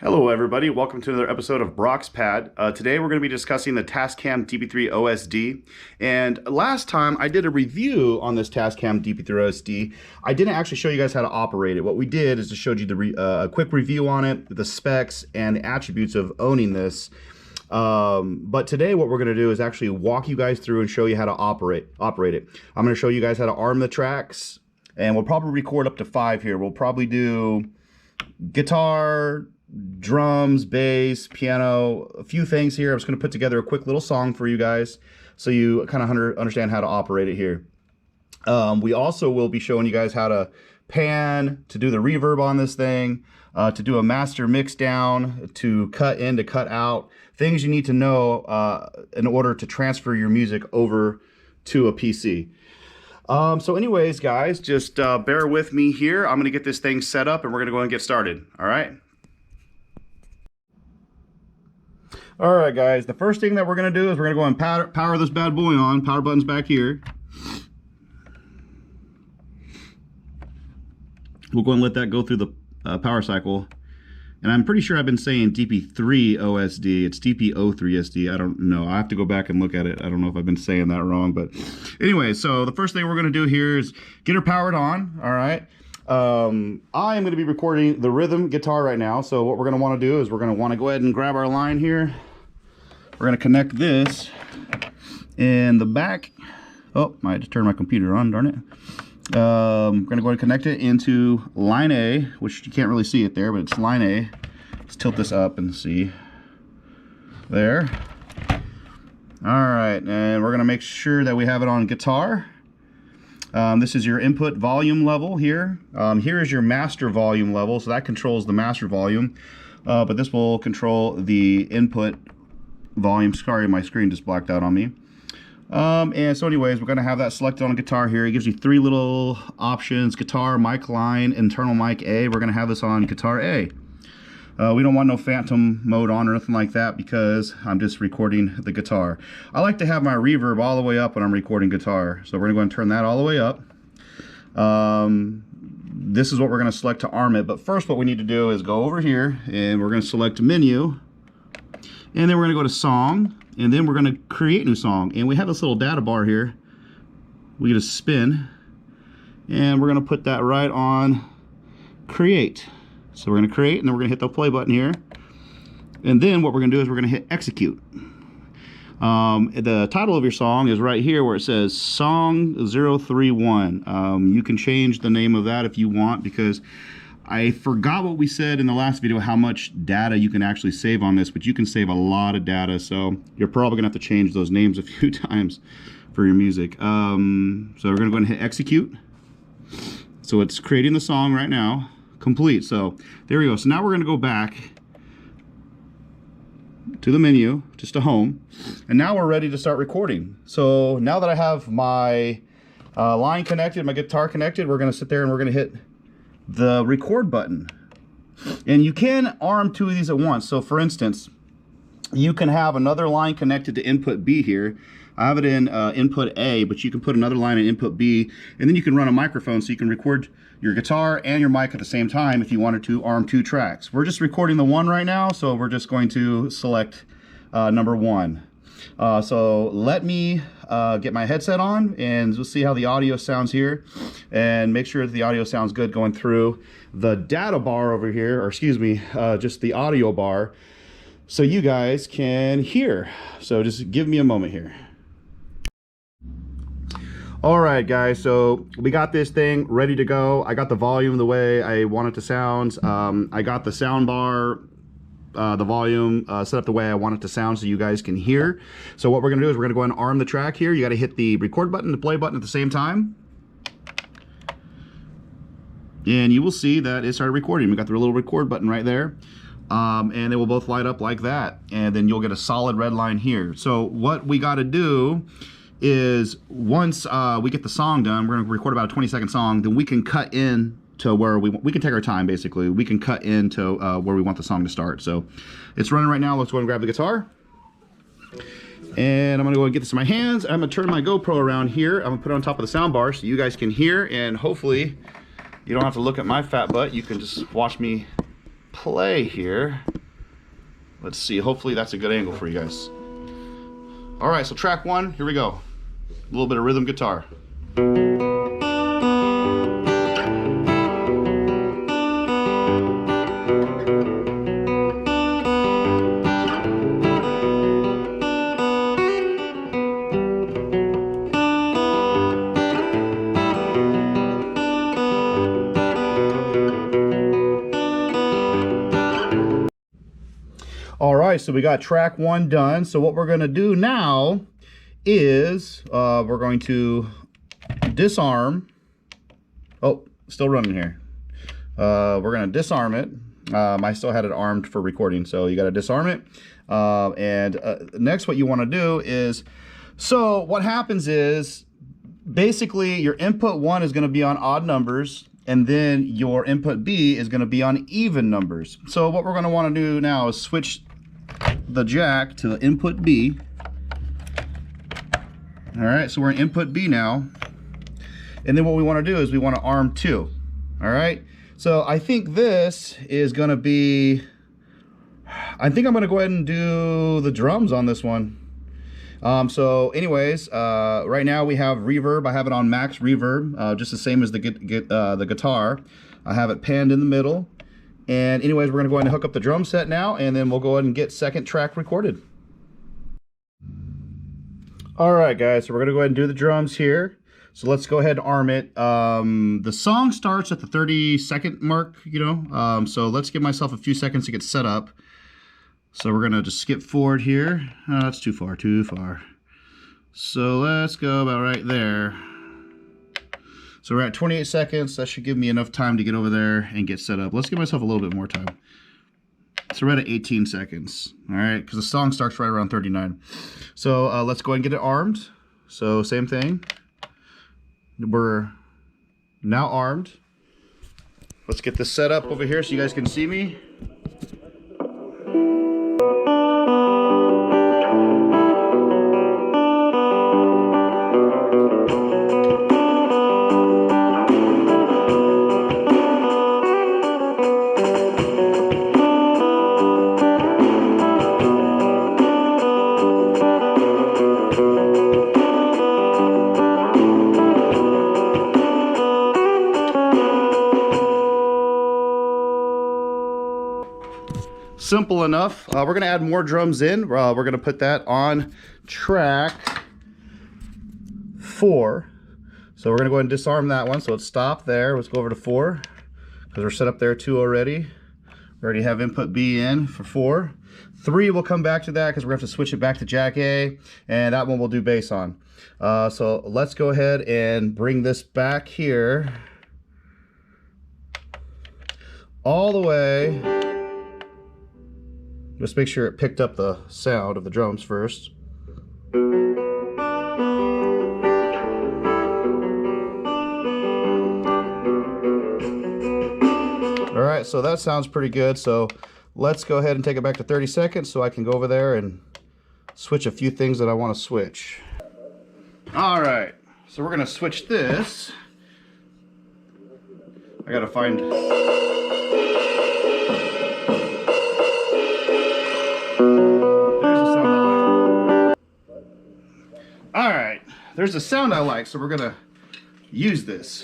Hello everybody, welcome to another episode of Brock's Pad. Today we're going to be discussing the Tascam Dp03sd. And last time I did a review on this Tascam Dp03sd. I didn't actually show you guys how to operate it. What we did is just showed you a quick review on it, the specs and the attributes of owning this. But today what we're going to do is actually walk you guys through and show you how to operate it. I'm going to show you guys how to arm the tracks, and we'll probably record up to 5 here. We'll probably do guitar, drums, bass, piano, a few things here. I'm just going to put together a quick little song for you guys so you kind of understand how to operate it here. We also will be showing you guys how to pan, to do the reverb on this thing, to do a master mix down, to cut in, to cut out, things you need to know in order to transfer your music over to a PC. So anyways, guys, just bear with me here. I'm going to get this thing set up and we're going to go and get started. All right. All right, guys, the first thing that we're going to do is we're going to go and power this bad boy on. Power button's back here. We'll go and let that go through the power cycle. And I'm pretty sure I've been saying Dp03sd. It's Dp03sd. I don't know. I have to go back and look at it. I don't know if I've been saying that wrong. But anyway, so the first thing we're going to do here is get her powered on. All right. I am going to be recording the rhythm guitar right now. So what we're going to want to do is we're going to want to go ahead and grab our line here. We're going to connect this in the back. Oh, I had to turn my computer on, darn it. We're going to go ahead and connect it into line A, which you can't really see it there, but it's line A. Let's tilt this up and see. There. All right, and we're going to make sure that we have it on guitar. This is your input volume level here. Here is your master volume level, so that controls the master volume. But this will control the input volume. Sorry, my screen just blacked out on me. And so anyways, we're going to have that selected on guitar here. It gives you 3 little options: guitar, mic line, internal mic A. We're going to have this on guitar A. We don't want no phantom mode on or anything like that because I'm just recording the guitar. I like to have my reverb all the way up when I'm recording guitar. So we're going to go and turn that all the way up. This is what we're going to select to arm it. But first what we need to do is go over here and we're going to select menu. And then we're going to go to song. And then we're going to create new song. And we have this little data bar here. We get a spin. And we're going to put that right on create. So we're going to create, and then we're going to hit the play button here. And then what we're going to do is we're going to hit execute. The title of your song is right here where it says Song 031. You can change the name of that if you want, because I forgot what we said in the last video, how much data you can actually save on this, but you can save a lot of data. So you're probably going to have to change those names a few times for your music. So we're going to go ahead and hit execute. So it's creating the song right now. Complete. So there we go. So now we're going to go back to the menu, just to home, and now we're ready to start recording. So now that I have my line connected, my guitar connected, we're going to sit there and we're going to hit the record button. And you can arm 2 of these at once. So for instance, you can have another line connected to input B here. I have it in input A, but you can put another line in input B, and then you can run a microphone so you can record your guitar and your mic at the same time if you wanted to arm 2 tracks. We're just recording the one right now, so we're just going to select number 1. So let me get my headset on and we'll see how the audio sounds here, and make sure that the audio sounds good going through the data bar over here, or excuse me, just the audio bar, so you guys can hear. So just give me a moment here. All right, guys, so we got this thing ready to go. I got the volume the way I want it to sound. I got the sound bar, the volume set up the way I want it to sound so you guys can hear. So what we're gonna do is we're gonna go ahead and arm the track here. You gotta hit the record button, the play button at the same time. And you will see that it started recording. We got the little record button right there. And they will both light up like that. And then you'll get a solid red line here. So what we gotta do is once we get the song done, we're going to record about a 20-second song, then we can cut in to where we can take our time, basically. We can cut into where we want the song to start. So it's running right now. Let's go ahead and grab the guitar. And I'm going to go and get this in my hands. I'm going to turn my GoPro around here. I'm going to put it on top of the sound bar so you guys can hear, and hopefully you don't have to look at my fat butt. You can just watch me play here. Let's see, hopefully that's a good angle for you guys. All right, so track 1, here we go. A little bit of rhythm guitar. All right, so we got track 1 done. So what we're gonna do now is we're going to disarm. Oh, still running here. We're gonna disarm it. I still had it armed for recording, so you gotta disarm it. Next what you wanna do is, so what happens is, basically your input 1 is gonna be on odd numbers, and then your input B is gonna be on even numbers. So what we're gonna wanna do now is switch the jack to input B. All right, so we're in input B now. And then what we want to do is we want to arm 2. All right, so I think this is going to be, I think I'm going to go ahead and do the drums on this one. So anyways, right now we have reverb. I have it on max reverb, just the same as the guitar. I have it panned in the middle. And anyways, we're going to go ahead and hook up the drum set now, and then we'll go ahead and get second track recorded. All right, guys, so we're going to go ahead and do the drums here. So let's go ahead and arm it. The song starts at the 30-second mark, you know, so let's give myself a few seconds to get set up. So we're going to just skip forward here. Oh, that's too far, too far. So let's go about right there. So we're at 28 seconds. That should give me enough time to get over there and get set up. Let's give myself a little bit more time. So we're at 18 seconds, all right? Because the song starts right around 39. So let's go ahead and get it armed. So same thing. We're now armed. Let's get this set up over here so you guys can see me. Simple enough. We're going to add more drums in. We're going to put that on track 4. So we're going to go ahead and disarm that one. So let's stop there. Let's go over to 4 because we're set up there 2 already. We already have input B in for 4. 3, we'll come back to that because we're going to have to switch it back to jack A, and that one we'll do bass on. So let's go ahead and bring this back here all the way. Just make sure it picked up the sound of the drums first. All right, so that sounds pretty good. So let's go ahead and take it back to 30 seconds so I can go over there and switch a few things that I want to switch. All right, so we're gonna switch this. I gotta find... There's a sound I like, so we're gonna use this.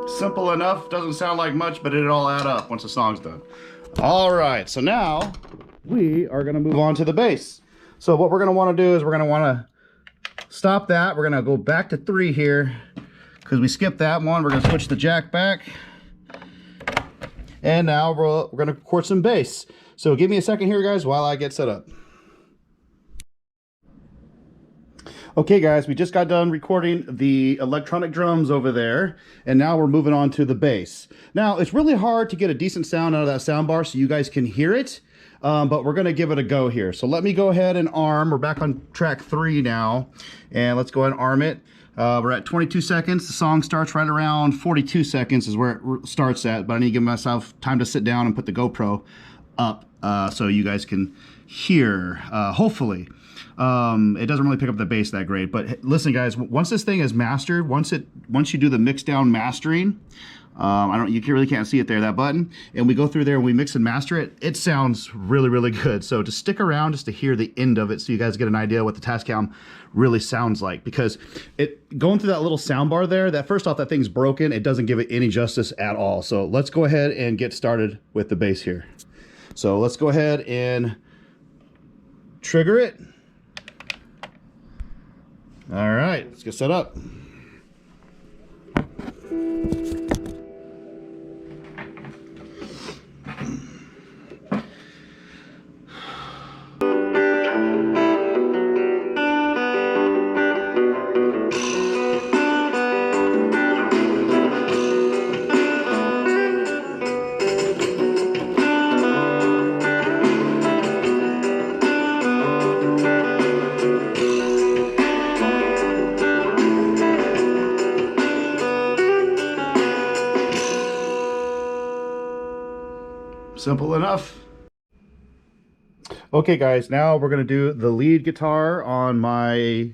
Simple enough, doesn't sound like much, but it'll all add up once the song's done. All right, so now we are gonna move on to the bass. So what we're gonna wanna do is we're gonna wanna stop that. We're gonna go back to 3 here because we skipped that one. We're gonna switch the jack back. And now we're gonna record some bass. So give me a second here, guys, while I get set up. Okay guys, we just got done recording the electronic drums over there, and now we're moving on to the bass. Now, it's really hard to get a decent sound out of that sound bar so you guys can hear it, but we're gonna give it a go here. So let me go ahead and arm. We're back on track 3 now, and let's go ahead and arm it. We're at 22 seconds. The song starts right around 42 seconds is where it starts at, but I need to give myself time to sit down and put the GoPro up so you guys can hear, hopefully. It doesn't really pick up the bass that great, but listen guys, once this thing is mastered, once you do the mix down mastering, you really can't see it there, that button, and we go through there and we mix and master it, it sounds really, really good. So just stick around just to hear the end of it so you guys get an idea what the Tascam really sounds like, because going through that little sound bar there, that first off, that thing's broken. It doesn't give it any justice at all. So let's go ahead and get started with the bass here. So let's go ahead and trigger it. All right, let's get set up. Simple enough. Okay guys, now we're gonna do the lead guitar on my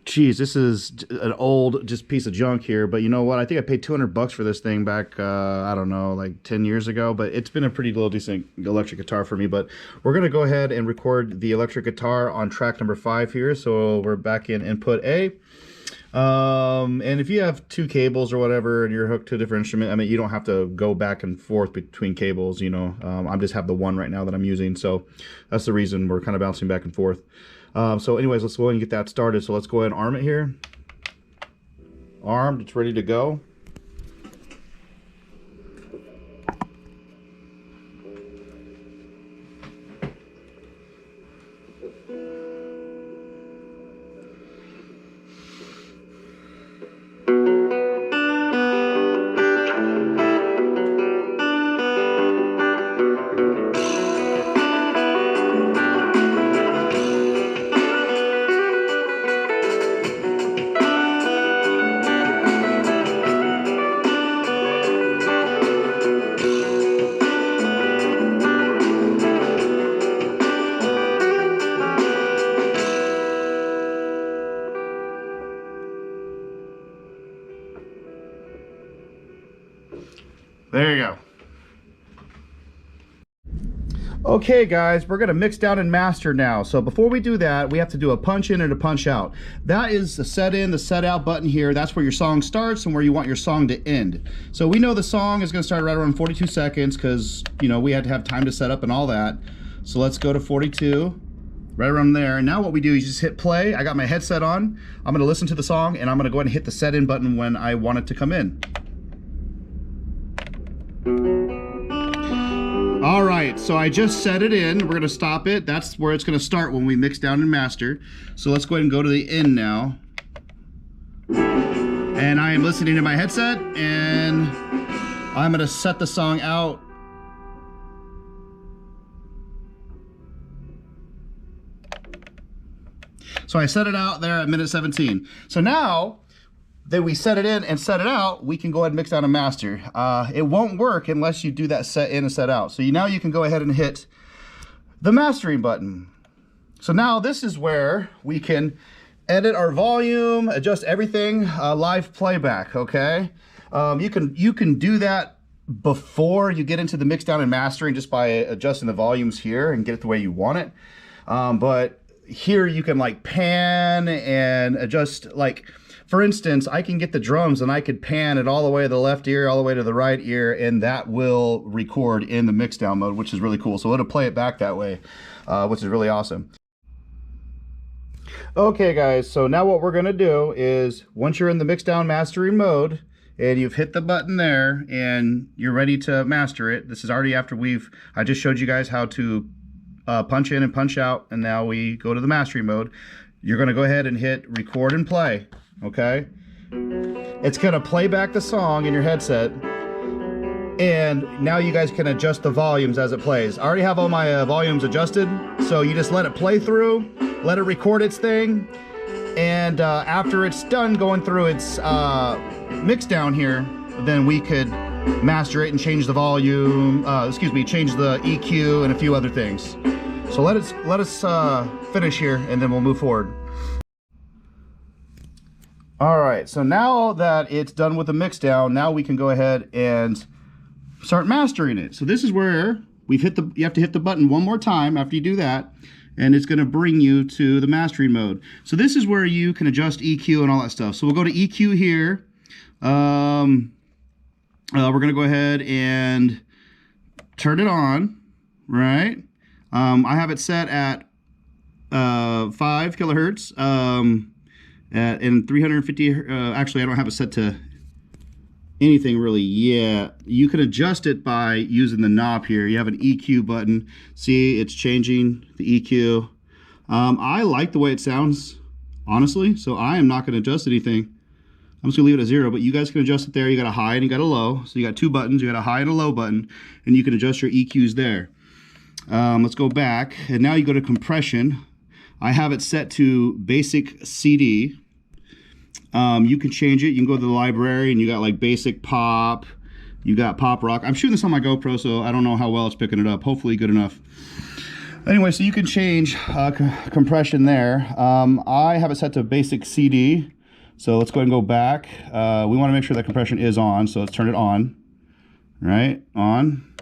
this is an old just piece of junk here, but you know what, I think I paid 200 bucks for this thing back I don't know, like 10 years ago, but it's been a pretty little decent electric guitar for me. But we're gonna go ahead and record the electric guitar on track number 5 here. So we're back in input A. And if you have 2 cables or whatever and you're hooked to a different instrument, I mean, you don't have to go back and forth between cables, you know. I just have the one right now that I'm using, so that's the reason we're kind of bouncing back and forth. So anyways, let's go ahead and get that started. So let's go ahead and arm it here. Armed, it's ready to go. There you go. Okay guys, we're gonna mix down and master now. So before we do that, we have to do a punch in and a punch out. That is the set in, the set out button here. That's where your song starts and where you want your song to end. So we know the song is gonna start right around 42 seconds because, you know, we had to have time to set up and all that. So let's go to 42, right around there. And now what we do is just hit play. I got my headset on. I'm gonna listen to the song and I'm gonna go ahead and hit the set in button when I want it to come in. All right, so I just set it in. We're gonna stop it. That's where it's gonna start when we mix down and master. So let's go ahead and go to the end now. And I am listening to my headset and I'm gonna set the song out. So I set it out there at minute 17. So now that we set it in and set it out, we can go ahead and mix down and master. It won't work unless you do that set in and set out. So now you can go ahead and hit the mastering button. So now this is where we can edit our volume, adjust everything, live playback, okay? You can do that before you get into the mix down and mastering just by adjusting the volumes here and get it the way you want it. But here you can like pan and adjust, like, for instance, I can get the drums and I could pan it all the way to the left ear, all the way to the right ear, and that will record in the mix down mode, which is really cool. So it'll play it back that way, which is really awesome. Okay guys, so now what we're gonna do is, once you're in the mix down mastering mode and you've hit the button there and you're ready to master it, this is already after I just showed you guys how to punch in and punch out, and now we go to the mastering mode. you're going to go ahead and hit record and play, okay? It's going to play back the song in your headset, and now you guys can adjust the volumes as it plays. I already have all my volumes adjusted, so you just let it play through, let it record its thing, and after it's done going through its mix down here, then we could master it and change the volume, change the EQ and a few other things. So let us finish here, and then we'll move forward. All right, so now that it's done with the mix down, now we can go ahead and start mastering it. So this is where you have to hit the button one more time after you do that, and it's gonna bring you to the mastering mode. So this is where you can adjust EQ and all that stuff. So we'll go to EQ here. We're gonna go ahead and turn it on, right? I have it set at 5 kilohertz and 350. Actually, I don't have it set to anything really yet. You can adjust it by using the knob here. You have an EQ button. See, it's changing the EQ. I like the way it sounds, honestly, so I am not going to adjust anything. I'm just gonna leave it at 0, but you guys can adjust it there. You got a high and you got a low. So you got 2 buttons. You got a high and a low button, and you can adjust your EQs there. Let's go back, and now you go to compression. I have it set to basic CD. You can change it. You can go to the library, and you got like basic pop. You got pop rock. I'm shooting this on my GoPro, so I don't know how well it's picking it up. Hopefully good enough. Anyway, so you can change compression there. I have it set to basic CD. So let's go ahead and go back. We want to make sure that compression is on, so let's turn it on. Right, on.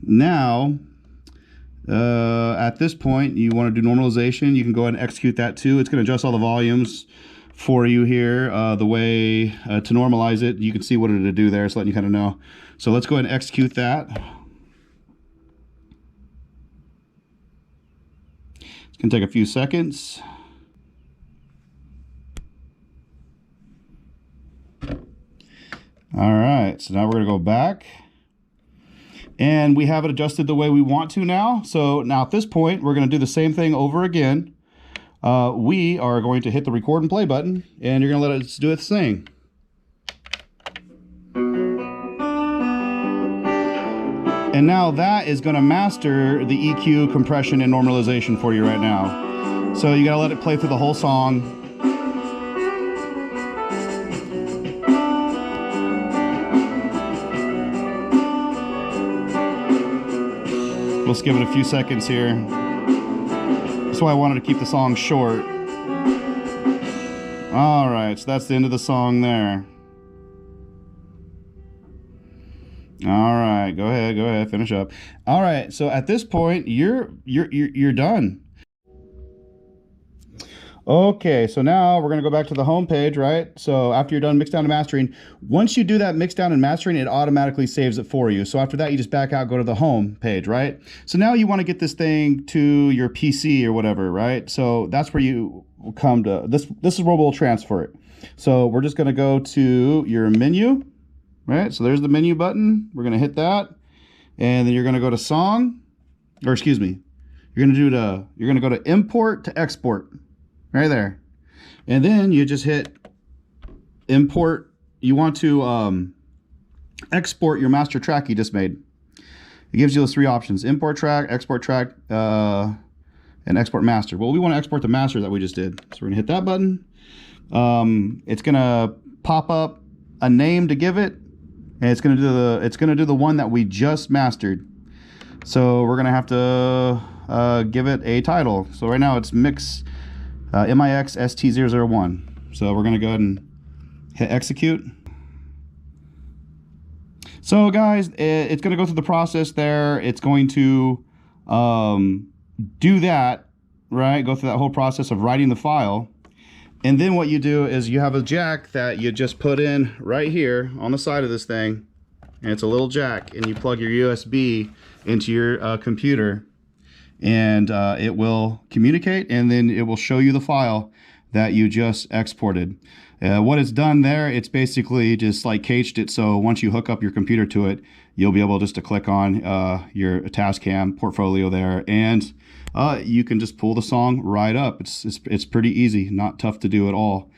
Now, at this point, you want to do normalization. You can go ahead and execute that too. It's going to adjust all the volumes for you here. The way to normalize it, you can see what it'll do there. It's letting you kind of know. So let's go ahead and execute that. It's going to take a few seconds. All right, so now we're going to go back, and we have it adjusted the way we want to now. So now at this point, we're going to do the same thing over again. We are going to hit the record and play button, and you're going to let us do its thing. And now that is going to master the EQ, compression, and normalization for you right now. So you got to let it play through the whole song. We'll just give it a few seconds here. That's why I wanted to keep the song short. All right, so that's the end of the song there. All right, go ahead, finish up. All right, so at this point, you're done. Okay, so now we're gonna go back to the home page, right? So after you're done mixdown and mastering, once you do that mixdown and mastering, it automatically saves it for you. So after that, you just back out, go to the home page, right? So now you wanna get this thing to your PC or whatever, right? So that's where you come to, this is where we'll transfer it. So we're just gonna go to your menu, right? So there's the menu button. We're gonna hit that, and then you're gonna go to song, or excuse me, you're gonna go to import to export. Right there. And then you just hit import. You want to export your master track you just made. It gives you those 3 options: import track, and export master. Well, we want to export the master that we just did. So we're gonna hit that button. It's gonna pop up a name to give it, and it's gonna do the one that we just mastered. So we're gonna have to give it a title. So right now it's mix MIX ST001. So we're gonna go ahead and hit execute. So guys, it's gonna go through the process there. It's going to do that, right? Go through that whole process of writing the file. And then what you do is you have a jack that you just put in right here on the side of this thing. And it's a little jack, and you plug your USB into your computer, and it will communicate, and then it will show you the file that you just exported. What it's done there, it's basically just like cached it, so once you hook up your computer to it, you'll be able just to click on your Tascam portfolio there, and you can just pull the song right up. It's pretty easy, not tough to do at all.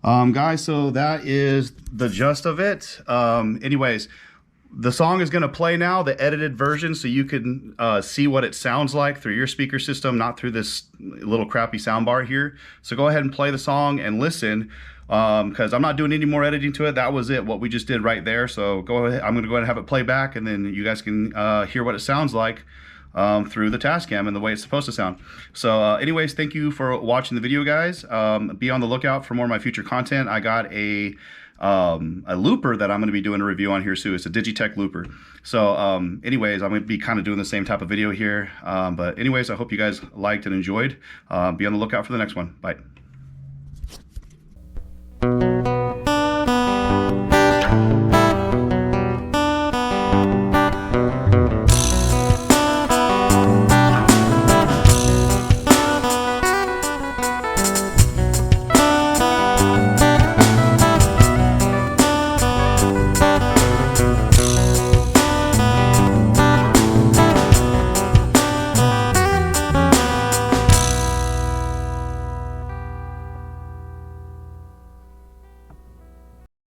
Guys, so that is the gist of it. Anyways, the song is going to play now, the edited version, so you can see what it sounds like through your speaker system, not through this little crappy soundbar here. So go ahead and play the song and listen, because I'm not doing any more editing to it. That was it, what we just did right there. So go ahead, I'm going to go ahead and have it play back, and then you guys can hear what it sounds like through the Tascam and the way it's supposed to sound. So anyways, thank you for watching the video, guys. Be on the lookout for more of my future content. I got a looper that I'm going to be doing a review on here soon. It's a Digitech looper. So anyways, I'm going to be kind of doing the same type of video here. But anyways, I hope you guys liked and enjoyed. Be on the lookout for the next one. Bye.